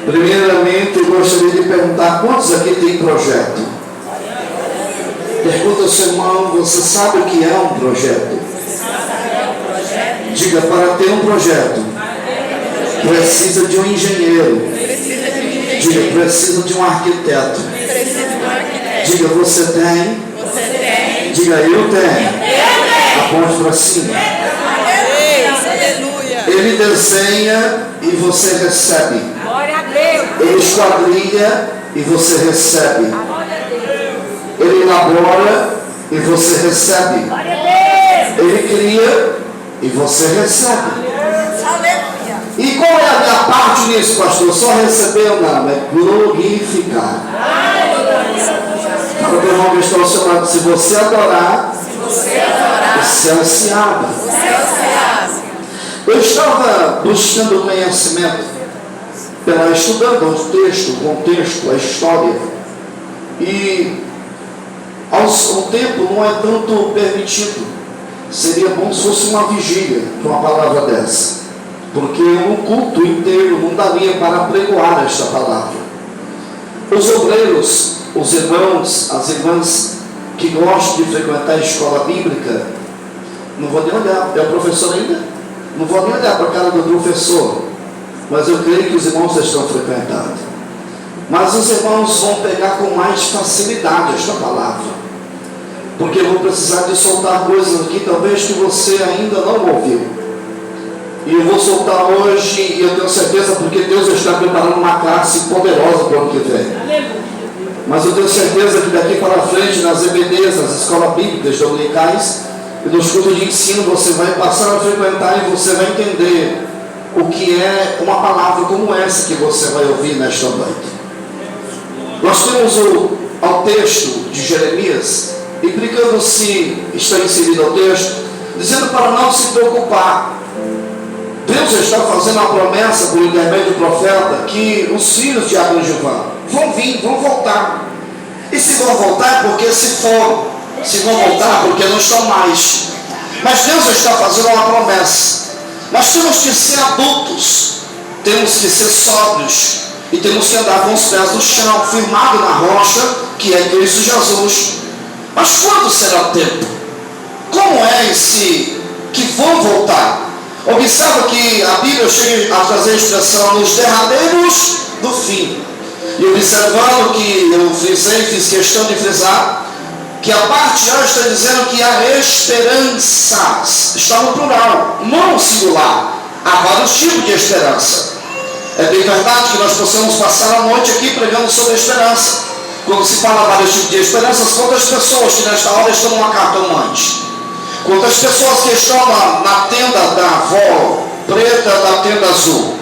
Primeiramente, eu gostaria de perguntar: quantos aqui têm projeto? Pergunta ao seu irmão: você sabe o que é um projeto? Diga: para ter um projeto, precisa de um engenheiro. Diga: precisa de um arquiteto. Diga: você tem. Diga: eu tenho. Aponte para cima. Ele desenha e você recebe. Ele esquadrilha e você recebe. Ele elabora e você recebe. Ele cria e você recebe. E qual é a minha parte nisso, pastor? Só receber ou não? É glorificar. Para o irmão que está ao seu lado: se você adorar, o céu se abre. Eu estava buscando conhecimento, estudando o texto, o contexto, a história. E o tempo não é tanto permitido. Seria bom se fosse uma vigília com uma palavra dessa, porque um culto inteiro não daria para pregoar esta palavra. Os obreiros, os irmãos, as irmãs que gostam de frequentar a escola bíblica, não vou nem olhar. É o professor ainda? Não vou nem olhar para a cara do professor, mas eu creio que os irmãos estão frequentando. Mas os irmãos vão pegar com mais facilidade esta palavra, porque eu vou precisar de soltar coisas aqui talvez que você ainda não ouviu. E eu vou soltar hoje, e eu tenho certeza, porque Deus está preparando uma classe poderosa para o ano que vem. Mas eu tenho certeza que daqui para frente, nas EBDs, nas escolas bíblicas dominicais e nos cultos de ensino, você vai passar a frequentar e você vai entender o que é uma palavra como essa que você vai ouvir nesta noite. Nós temos ao texto de Jeremias, implicando se está inserido ao texto, dizendo para não se preocupar. Deus está fazendo uma promessa por intermédio do profeta que os filhos de Adão vão vir, vão voltar. E se vão voltar é porque se foram. Se vão voltar é porque não estão mais. Mas Deus está fazendo uma promessa. Nós temos que ser adultos, temos que ser sóbrios e temos que andar com os pés no chão, firmado na rocha que é Cristo Jesus. Mas quando será o tempo? Como é esse que vão voltar? Observa que a Bíblia chega a trazer a expressão nos derradeiros do fim. E observando que eu fiz questão de frisar que a parte A está dizendo que há esperanças, está no plural, não no singular. Há vários tipos de esperança. É bem verdade que nós possamos passar a noite aqui pregando sobre a esperança. Quando se fala vários tipos de esperanças, quantas pessoas que nesta hora estão numa cartomante? Quantas pessoas que estão na tenda da avó preta, da tenda azul?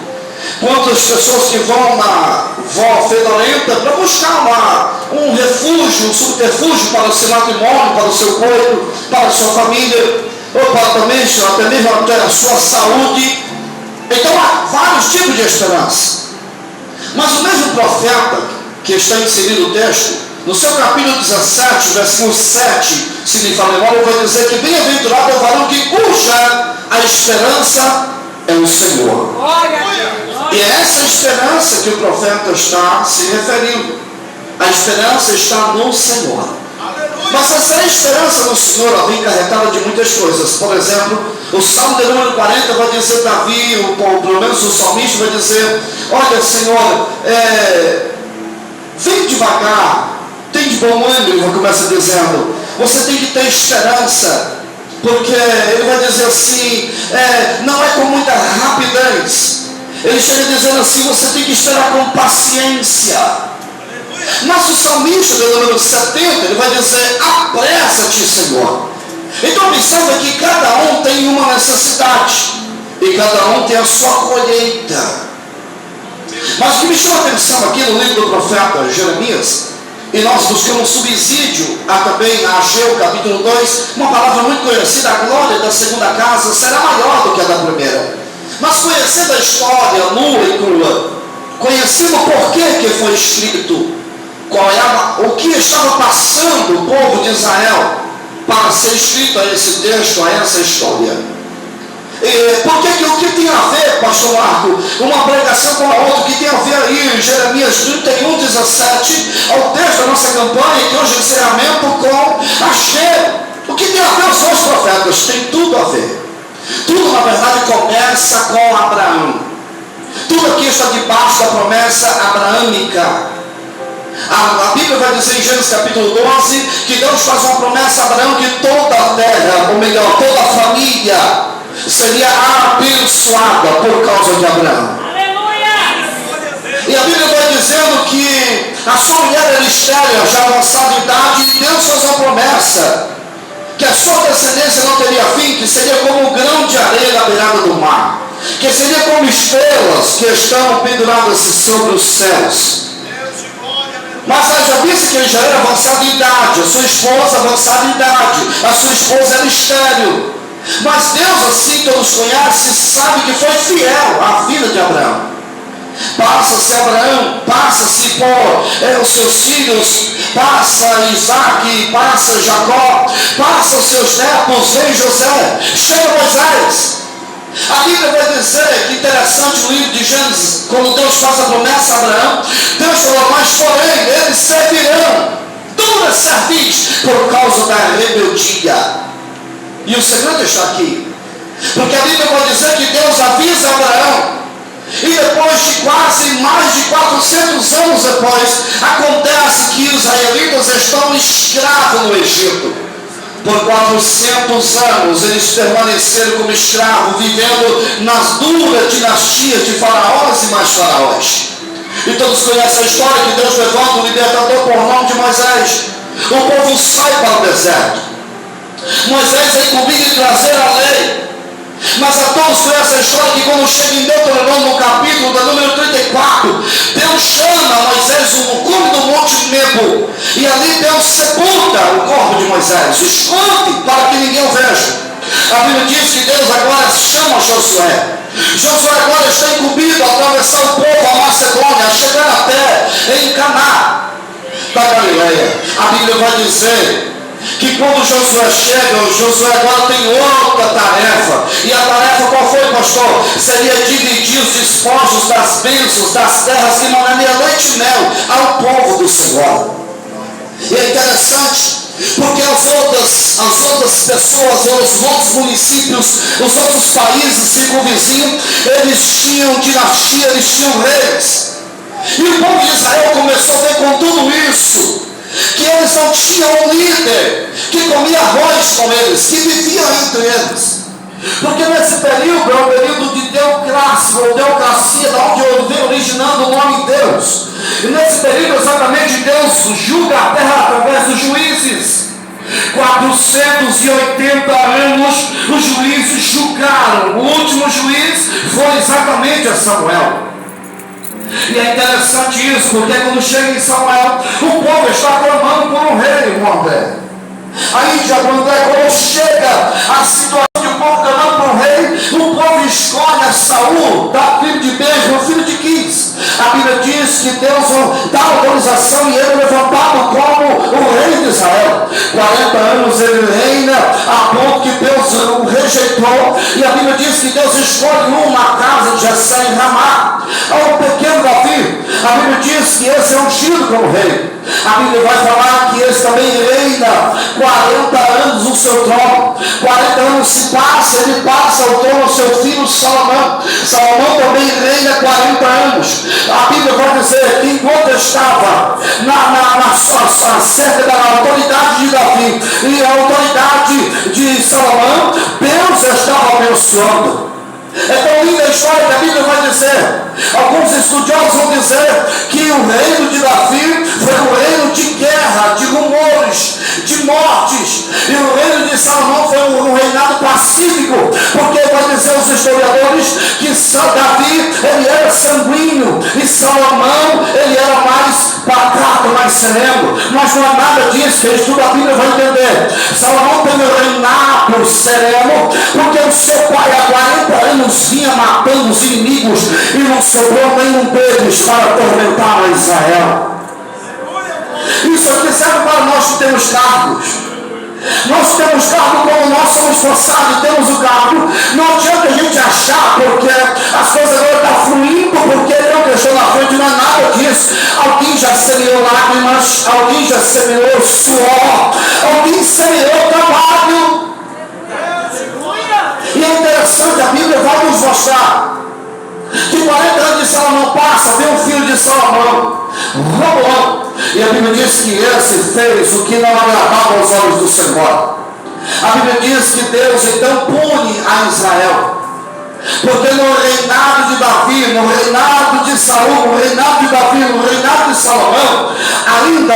Quantas pessoas que vão na vó fedorenta para buscar um refúgio, um subterfúgio para o seu matrimônio, para o seu corpo, para a sua família, ou para também, até mesmo até a sua saúde. Então há vários tipos de esperança. Mas o mesmo profeta que está inserido no texto, no seu capítulo 17, versículo 7, se me fala memória, vai dizer que bem-aventurado é o varão cuja a esperança é o Senhor. E é essa esperança que o profeta está se referindo. A esperança está no Senhor. Mas essa esperança no Senhor, ela vem carregada de muitas coisas. Por exemplo, o Salmo de número 40 vai dizer, Davi, ou pelo menos o salmista vai dizer: olha, Senhor, vem devagar, tem de bom ânimo. Ele começa dizendo: você tem que ter esperança, porque ele vai dizer assim, não é com muita rapidez. Ele chega dizendo assim: você tem que esperar com paciência. Mas o salmista do número 70, ele vai dizer: apressa-te, Senhor. Então observa que cada um tem uma necessidade e cada um tem a sua colheita. Mas o que me chama a atenção aqui no livro do profeta Jeremias, e nós buscamos subsídio também a Ageu, capítulo 2, uma palavra muito conhecida: a glória da segunda casa será maior do que a da primeira. Mas conhecendo a história nua e crua, conhecendo por que foi escrito, o que estava passando o povo de Israel para ser escrito a esse texto, a essa história, O que tem a ver, pastor Marco, uma pregação com a outra, o que tem a ver aí em Jeremias 31, 17, ao texto da nossa campanha, que hoje é encerramento com Ageu. O que tem a ver os dois profetas? Tem tudo a ver. Tudo, na verdade, começa com Abraão. Tudo aqui está debaixo da promessa abraâmica. A Bíblia vai dizer em Gênesis capítulo 12 que Deus faz uma promessa a Abraão que toda a terra, ou melhor, toda a família seria abençoada por causa de Abraão. Aleluia! E a Bíblia vai dizendo que a sua mulher era estéril, já avançada em idade, e Deus faz uma promessa que a sua descendência não teria fim, que seria como um grão de areia na beirada do mar, que seria como estrelas que estão penduradas sobre os céus. Mas já disse que ele já era avançado em idade, a sua esposa avançada em idade, a sua esposa era estéril. Mas Deus, assim que nos conhece, sabe que foi fiel à vida de Abraão. Passa-se Abraão, passa-se por os seus filhos, passa Isaac, passa Jacó, passa os seus netos, vem José, chega Moisés. A Bíblia vai dizer que interessante no livro de Gênesis, quando Deus faz a promessa a Abraão, Deus falou, mas porém eles servirão duras servis por causa da rebeldia. E o segredo está aqui, porque a Bíblia vai dizer que Deus avisa Abraão, e depois de quase mais de 400 anos depois, acontece que os israelitas estão escravos no Egito. Por 400 anos eles permaneceram como escravos, vivendo nas duras dinastias de faraós e mais faraós. E todos conhecem a história que Deus levanta o libertador por nome de Moisés. O povo sai para o deserto. Moisés é incumbido de trazer a lei. Mas a todos conhecem a história que quando chega em Deuteronômio, no capítulo da número 34, Deus chama Moisés no cume do Monte Nebo, e ali Deus sepulta o corpo de Moisés, esconde para que ninguém o veja. A Bíblia diz que Deus agora chama Josué. Josué agora está incumbido a atravessar o povo, a Macedônia, a chegar até em Caná da Galileia. A Bíblia vai dizer que quando Josué chega, Josué agora tem outra tarefa. E a tarefa qual foi, pastor? Seria dividir os despojos das bênçãos, das terras que manaria leite e mel ao povo do Senhor. E é interessante, porque as outras pessoas, os outros municípios, os outros países circunvizinhos, eles tinham dinastia, eles tinham reis. E o povo de Israel começou a ver com tudo isso, que eles não tinham um líder que comia arroz com eles, que vivia entre eles. Porque nesse período é o período de teocracia, ou teocracia, da onde vem originando o nome Deus. E nesse período exatamente Deus julga a terra através dos juízes. 480 anos os juízes julgaram. O último juiz foi exatamente a Samuel. E é interessante isso, porque quando chega em Samuel, o povo está clamando por um rei, irmão André. Aí já quando chega a situação de o povo clamando por um rei, o povo escolhe a Saul, dá filho de Benjamim, o filho de Quis. A Bíblia diz que Deus dá autorização e ele é levantado como o rei de Israel. 40 anos ele reina, a ponto que Deus o rejeitou. E a Bíblia diz que Deus escolhe um na casa de Jessé em Ramá, ao pequeno Davi. A Bíblia diz que esse é ungido como rei. A Bíblia vai falar que esse também reina 40 anos no seu trono. 40 anos se passa, ele passa ao trono ao seu filho Salomão. Salomão também reina 40 anos. A Bíblia vai dizer que enquanto estava cerca da autoridade de Davi e a autoridade de Salomão, Deus estava abençoando. É tão linda a história que a Bíblia vai dizer. Alguns estudiosos vão dizer que o reino de Davi foi um reino de guerra, de rumores, de mortes. E o reino de Salomão foi um reinado pacífico, porque vai dizer os historiadores que Davi ele era sanguíneo e Salomão ele era mais pacato, mais sereno. Mas não é nada disso, quem estuda a Bíblia vai entender. Salomão teve um reinado sereno, porque o seu pai há 40 anos vinha matando os inimigos e não sobrou nenhum deles para atormentar a Israel. Isso aqui serve para nós que temos cargos. Nós temos cargo como nós somos forçados e temos o cargo. Não adianta a gente achar porque as coisas agora estão fluindo, porque não deixou na frente, não é nada disso. Alguém já semeou lágrimas, alguém já semeou suor, alguém semeou trabalho. E é interessante, a Bíblia vai nos mostrar que 40 anos de Salomão passa, vem um filho de Salomão, Roboão, e a Bíblia diz que esse fez o que não agradava aos olhos do Senhor. A Bíblia diz que Deus então pune a Israel, porque no reinado de Davi, no reinado de Saul, no reinado de Davi, no reinado de Salomão, ainda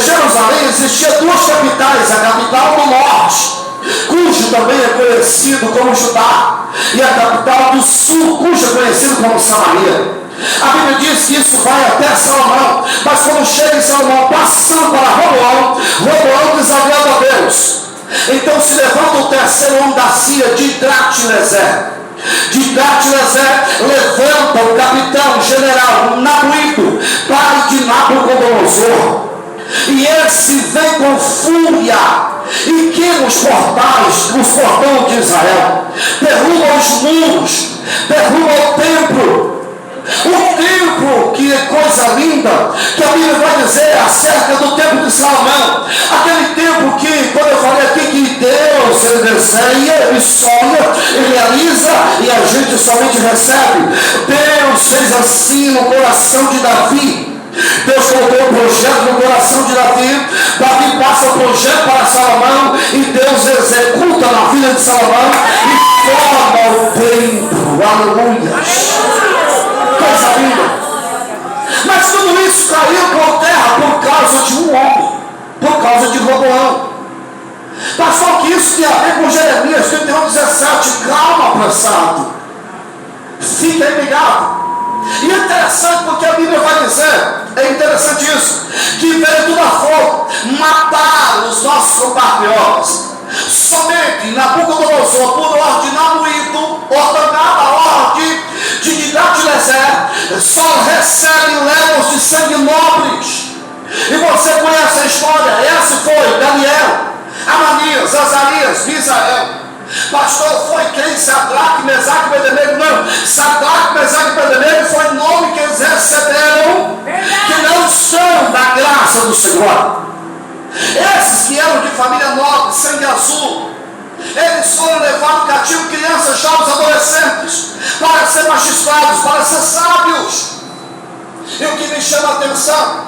Jerusalém existia duas capitais, a capital do norte, cujo também é conhecido como Judá, e a capital do sul, cujo é conhecido como Samaria. A Bíblia diz que isso vai até Salomão, mas quando chega em Salomão, passando para Roboão, Roboão desagrada a Deus. Então se levanta o terceiro homem da Síria, Tigrate-Pileser. Tigrate-Pileser levanta o capitão general Nabuído, pai de Nabucodonosor, e esse vem com fúria e queima os portões de Israel, derruba os muros, derruba o templo, que é coisa linda, que a Bíblia vai dizer acerca do templo de Salomão, aquele templo que, quando eu falei aqui, que Deus, ele desenha, ele sonha, ele realiza, e a gente somente recebe. Deus fez assim no coração de Davi. Deus colocou o projeto no coração de Davi. Davi passa o projeto para Salomão, e Deus executa na vida de Salomão e forma o templo. Aleluia. Coisa linda. Mas tudo isso caiu por terra por causa de um homem, por causa de Roboão. Pastor, que isso tem a ver com Jeremias 31:17. Calma, apressado, fica aí ligado. E é interessante porque a Bíblia vai dizer, é interessante isso, que veio tudo a fogo, mataram os nossos compatriotas. Somente Nabucodonosor, por ordem de Nabuído, ordenada a ordem de Tigrate-Pileser, só recebe levos de sangue nobres. E você conhece a história. Esse foi Daniel, Ananias, Azarias, Misael. Pastor, foi quem? Sadraque, Mesaque e Abednego? Não, Sadraque, Mesaque e Abednego foi o nome que eles receberam, que não são da graça do Senhor. Esses que eram de família nobre, sangue azul, eles foram levados cativo, crianças, jovens, adolescentes, para ser magistrados, para ser sábios. E o que me chama a atenção